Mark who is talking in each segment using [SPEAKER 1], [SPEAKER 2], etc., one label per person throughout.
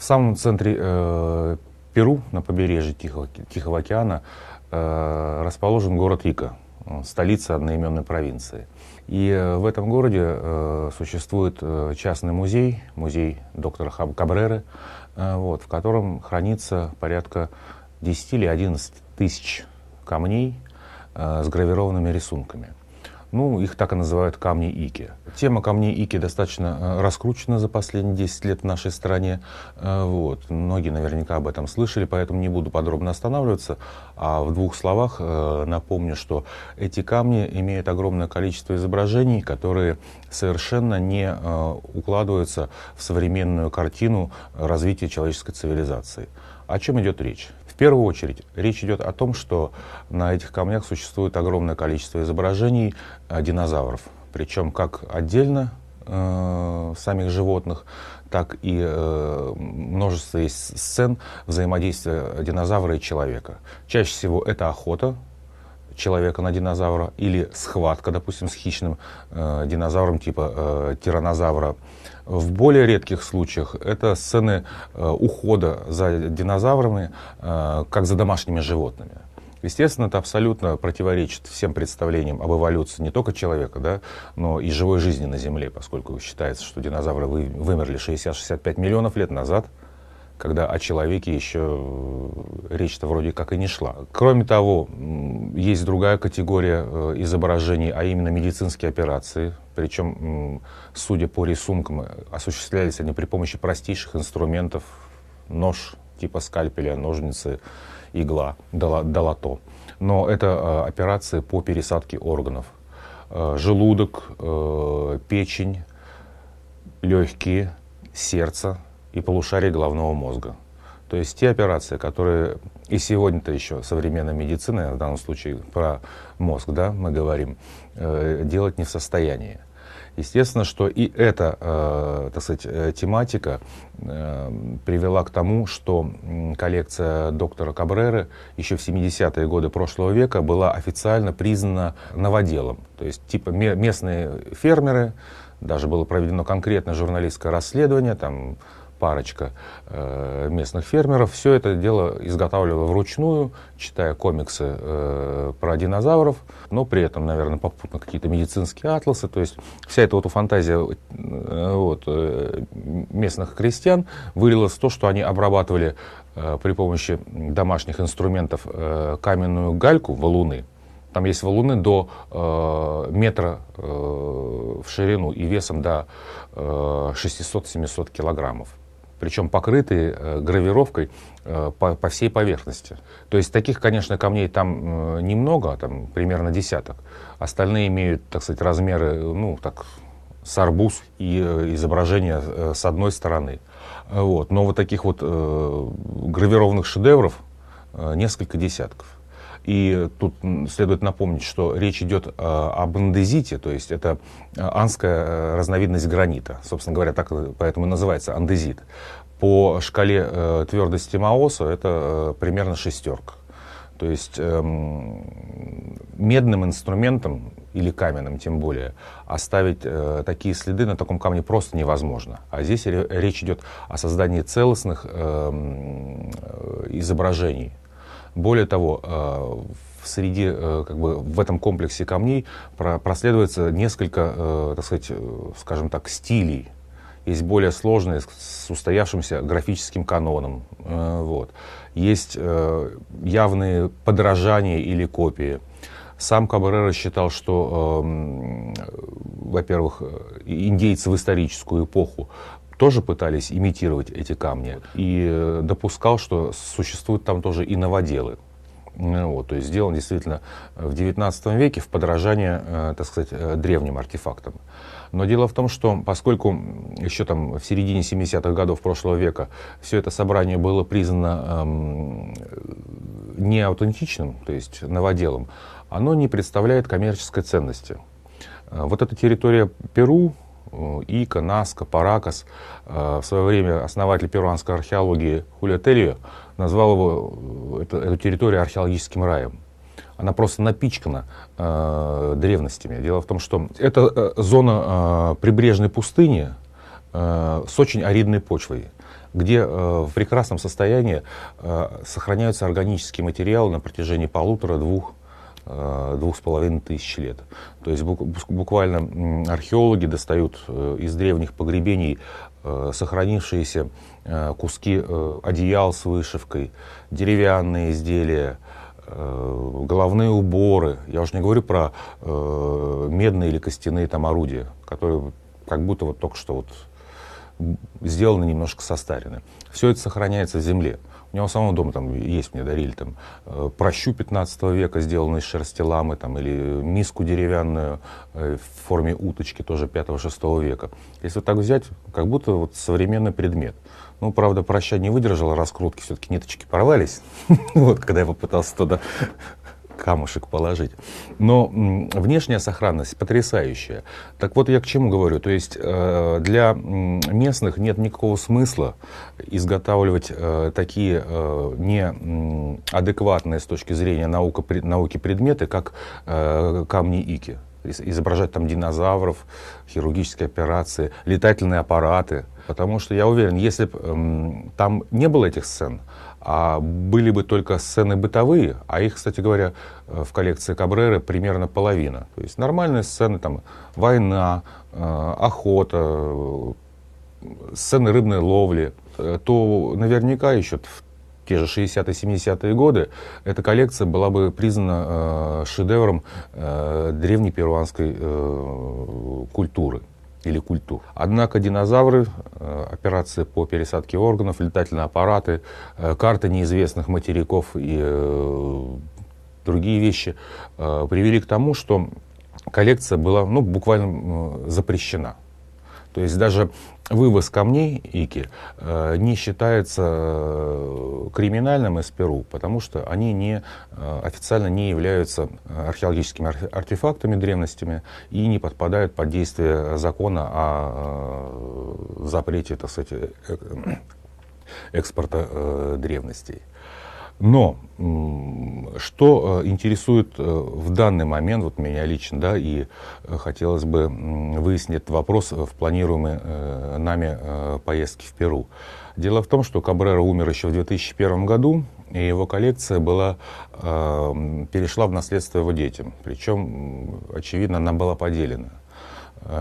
[SPEAKER 1] самом центре Перу, на побережье Тихого океана, расположен город Ика, столица одноименной провинции. И в этом городе существует частный музей, музей доктора Кабреры, в котором хранится порядка 10 или 11 тысяч камней с гравированными рисунками. Ну, их так и называют камни Ики. Тема камней Ики достаточно раскручена за последние 10 лет в нашей стране. Многие наверняка об этом слышали, поэтому не буду подробно останавливаться. А в двух словах напомню, что эти камни имеют огромное количество изображений, которые совершенно не укладываются в современную картину развития человеческой цивилизации. О чем идет речь? В первую очередь, речь идет о том, что на этих камнях существует огромное количество изображений динозавров. Причем как отдельно самих животных, так и множество есть сцен взаимодействия динозавра и человека. Чаще всего это охота человека на динозавра или схватка, допустим, с хищным динозавром типа тираннозавра. В более редких случаях это сцены ухода за динозаврами, как за домашними животными. Естественно, это абсолютно противоречит всем представлениям об эволюции не только человека, да, но и живой жизни на Земле, поскольку считается, что динозавры вымерли 60-65 миллионов лет назад, когда о человеке еще речь-то вроде как и не шла. Кроме того, есть другая категория изображений, а именно медицинские операции. Причем, судя по рисункам, осуществлялись они при помощи простейших инструментов: нож типа скальпеля, ножницы, игла, долото. Но это операции по пересадке органов. Желудок, печень, легкие, сердце и полушарие головного мозга. То есть те операции, которые и сегодня-то еще современная медицина, в данном случае про мозг, да, мы говорим, делать не в состоянии. Естественно, что и эта, так сказать, тематика привела к тому, что коллекция доктора Кабреры еще в 70-е годы прошлого века была официально признана новоделом. То есть типа местные фермеры, даже было проведено конкретное журналистское расследование, там парочка местных фермеров все это дело изготавливала вручную, читая комиксы про динозавров, но при этом, наверное, попутно какие-то медицинские атласы. То есть вся эта фантазия местных крестьян вылилась в то, что они обрабатывали при помощи домашних инструментов каменную гальку, валуны. Там есть валуны до метра в ширину и весом до 600-700 килограммов. Причем покрытые гравировкой по всей поверхности. То есть таких, конечно, камней там немного, там примерно десяток. Остальные имеют, так сказать, размеры, с арбуз и изображение с одной стороны. Но вот таких гравированных шедевров несколько десятков. И тут следует напомнить, что речь идет об андезите, то есть это андская разновидность гранита. Собственно говоря, так поэтому и называется андезит. По шкале твердости Маоса это примерно 6. То есть медным инструментом, или каменным тем более, оставить такие следы на таком камне просто невозможно. А здесь речь идет о создании целостных изображений. Более того, в этом комплексе камней проследуется несколько, так сказать, скажем так, стилей. Есть более сложные, с устоявшимся графическим каноном. Есть явные подражания или копии. Сам Кабрера считал, что, во-первых, индейцы в историческую эпоху тоже пытались имитировать эти камни, и допускал, что существуют там тоже и новоделы. То есть сделан действительно в XIX веке в подражание, так сказать, древним артефактам. Но дело в том, что поскольку еще там в середине 70-х годов прошлого века все это собрание было признано неаутентичным, то есть новоделом, оно не представляет коммерческой ценности. Вот эта территория Перу, Ика, Наска, Паракас, в свое время основатель перуанской археологии Хулио Теллио назвал эту территорию археологическим раем. Она просто напичкана древностями. Дело в том, что это зона прибрежной пустыни с очень аридной почвой. где в прекрасном состоянии сохраняются органические материалы на протяжении полутора-двух 2500 лет. То есть буквально археологи достают из древних погребений сохранившиеся куски одеял с вышивкой, деревянные изделия, головные уборы. Я уже не говорю про медные или костяные там орудия, которые как будто вот только что вот сделаны, немножко состарены. Все это сохраняется в земле. У него самого дома там есть, мне дарили там пращу 15 века, сделанную из шерсти ламы, там, или миску деревянную в форме уточки, тоже 5-6 века. Если вот так взять, как будто вот современный предмет. Ну, правда, праща не выдержала раскрутки, все-таки ниточки порвались, вот, когда я попытался туда камушек положить. Но внешняя сохранность потрясающая. Так вот, я к чему говорю. То есть для местных нет никакого смысла изготавливать такие неадекватные с точки зрения науки предметы, как камни ики. Изображать там динозавров, хирургические операции, летательные аппараты. Потому что я уверен, если бы там не было этих сцен, а были бы только сцены бытовые, а их, кстати говоря, в коллекции Кабреры примерно половина. То есть нормальные сцены, там, война, охота, сцены рыбной ловли, то наверняка еще в те же 60-70-е годы эта коллекция была бы признана шедевром древней перуанской культуры. Или культур. Однако динозавры, операции по пересадке органов, летательные аппараты, карты неизвестных материков и другие вещи привели к тому, что коллекция была буквально запрещена. То есть даже вывоз камней ики не считается криминальным из Перу, потому что они официально не являются археологическими артефактами, древностями и не подпадают под действие закона о запрете, так сказать, экспорта древностей. Но что интересует в данный момент, вот меня лично, да, и хотелось бы выяснить этот вопрос в планируемой нами поездке в Перу. Дело в том, что Кабрера умер еще в 2001 году, и его коллекция перешла в наследство его детям. Причем, очевидно, она была поделена.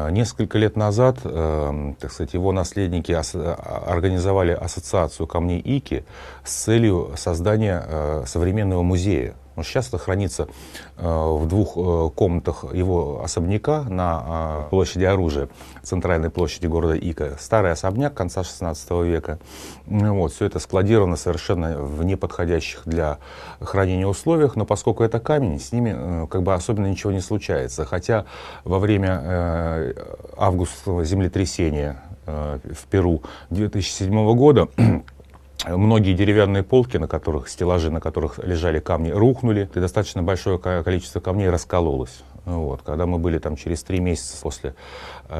[SPEAKER 1] Несколько лет назад, так сказать, его наследники организовали ассоциацию камней ики с целью создания современного музея. Сейчас это хранится в 2 комнатах его особняка на площади Оружия, центральной площади города Ика. Старый особняк конца 16 века. Вот, все это складировано совершенно в неподходящих для хранения условиях, но поскольку это камень, с ними как бы особенно ничего не случается. Хотя во время августового землетрясения в Перу 2007 года многие деревянные полки, стеллажи, на которых лежали камни, рухнули, и достаточно большое количество камней раскололось. Вот. Когда мы были там через 3 месяца после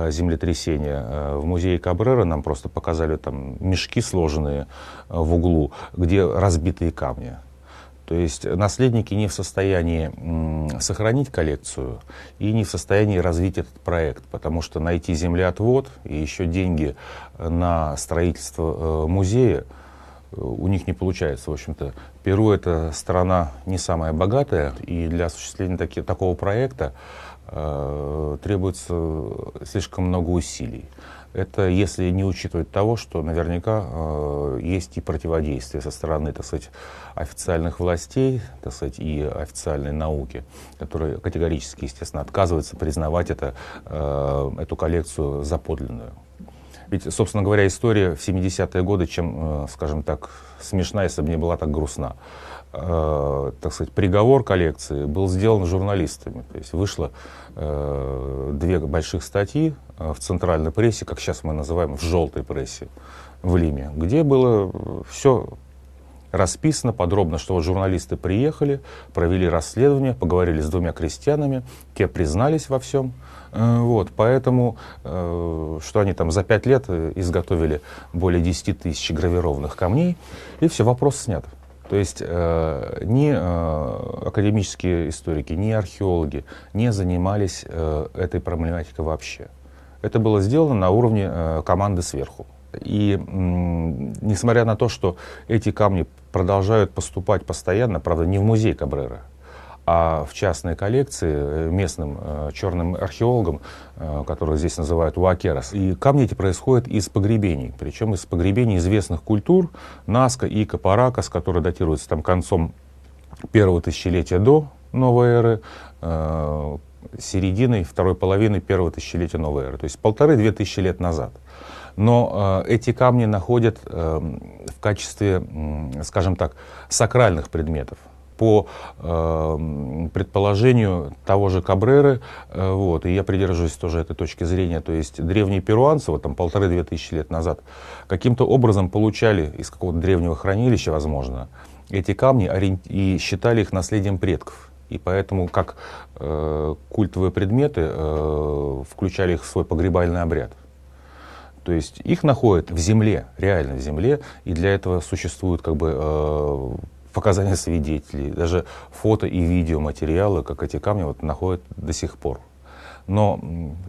[SPEAKER 1] землетрясения в музее Кабрера, нам просто показали там мешки, сложенные в углу, где разбитые камни. То есть наследники не в состоянии сохранить коллекцию и не в состоянии развить этот проект, потому что найти землеотвод и еще деньги на строительство музея у них не получается. В общем-то, Перу — это страна не самая богатая, и для осуществления такого проекта требуется слишком много усилий. Это если не учитывать того, что наверняка есть и противодействие со стороны, так сказать, официальных властей, так сказать, и официальной науки, которые категорически, естественно, отказываются признавать эту коллекцию за подлинную. Ведь, собственно говоря, история в 70-е годы, чем, скажем так, смешна, если бы не была так грустна. Так сказать, приговор коллекции был сделан журналистами. То есть вышло 2 больших статьи в центральной прессе, как сейчас мы называем, в желтой прессе в Лиме, где было все расписано подробно, что вот журналисты приехали, провели расследование, поговорили с 2 крестьянами, те признались во всем. Вот, поэтому, что они там за 5 лет изготовили более 10 тысяч гравированных камней, и все, вопрос снят. То есть ни академические историки, ни археологи не занимались этой проблематикой вообще. Это было сделано на уровне команды сверху. И несмотря на то, что эти камни продолжают поступать постоянно, правда, не в музей Кабрера, а в частные коллекции местным черным археологам, которых здесь называют уакерос. И камни эти происходят из погребений, причем из погребений известных культур Наска и Капаракас, которые датируются там концом первого тысячелетия до новой эры, серединой второй половины первого тысячелетия новой эры, то есть 1500–2000 лет назад. Но эти камни находят в качестве, скажем так, сакральных предметов. По предположению того же Кабреры, вот, и я придерживаюсь тоже этой точки зрения, то есть древние перуанцы, вот там 1500–2000 лет назад, каким-то образом получали из какого-то древнего хранилища, возможно, эти камни и считали их наследием предков. И поэтому, как культовые предметы, включали их в свой погребальный обряд. То есть их находят в земле, реально в земле, и для этого существуют как бы показания свидетелей, даже фото и видеоматериалы, как эти камни вот находят до сих пор. Но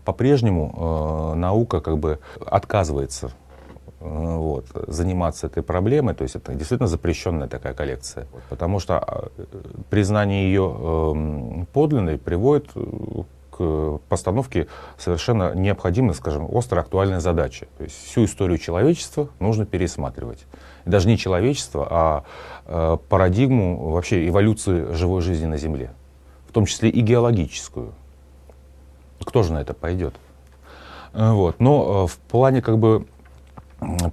[SPEAKER 1] по-прежнему наука как бы отказывается вот, заниматься этой проблемой, то есть это действительно запрещенная такая коллекция, потому что признание ее подлинной приводит к постановке совершенно необходимой, скажем, остро актуальной задачи. То есть всю историю человечества нужно пересматривать. И даже не человечество, а парадигму вообще эволюции живой жизни на Земле, в том числе и геологическую. Кто же на это пойдет? Вот. Но в плане как бы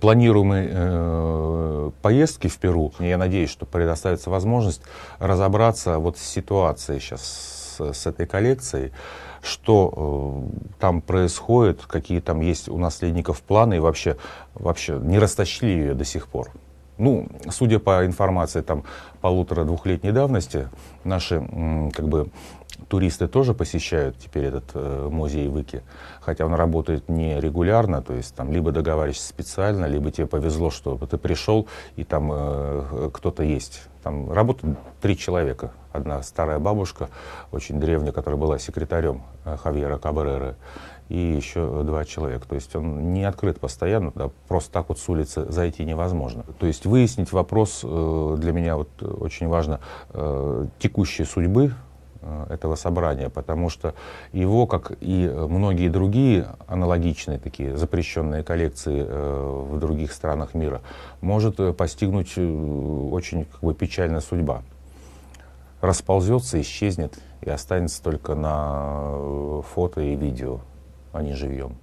[SPEAKER 1] планируемой поездки в Перу, я надеюсь, что предоставится возможность разобраться вот с ситуацией сейчас с этой коллекцией, что там происходит, какие там есть у наследников планы и вообще не растащили ее до сих пор. Ну, судя по информации там 1,5–2-летней давности, наши как бы туристы тоже посещают теперь этот музей в Ике, хотя он работает не регулярно, то есть там либо договариваешься специально, либо тебе повезло, что ты пришел и там кто-то есть. Там работают 3 человека. Одна старая бабушка, очень древняя, которая была секретарем Хавьера Кабреры, и еще 2 человека. То есть он не открыт постоянно, да, просто так вот с улицы зайти невозможно. То есть выяснить вопрос для меня вот очень важно текущей судьбы этого собрания, потому что его, как и многие другие аналогичные такие запрещенные коллекции в других странах мира, может постигнуть очень как бы печальная судьба. Расползется, исчезнет и останется только на фото и видео, а не живьем.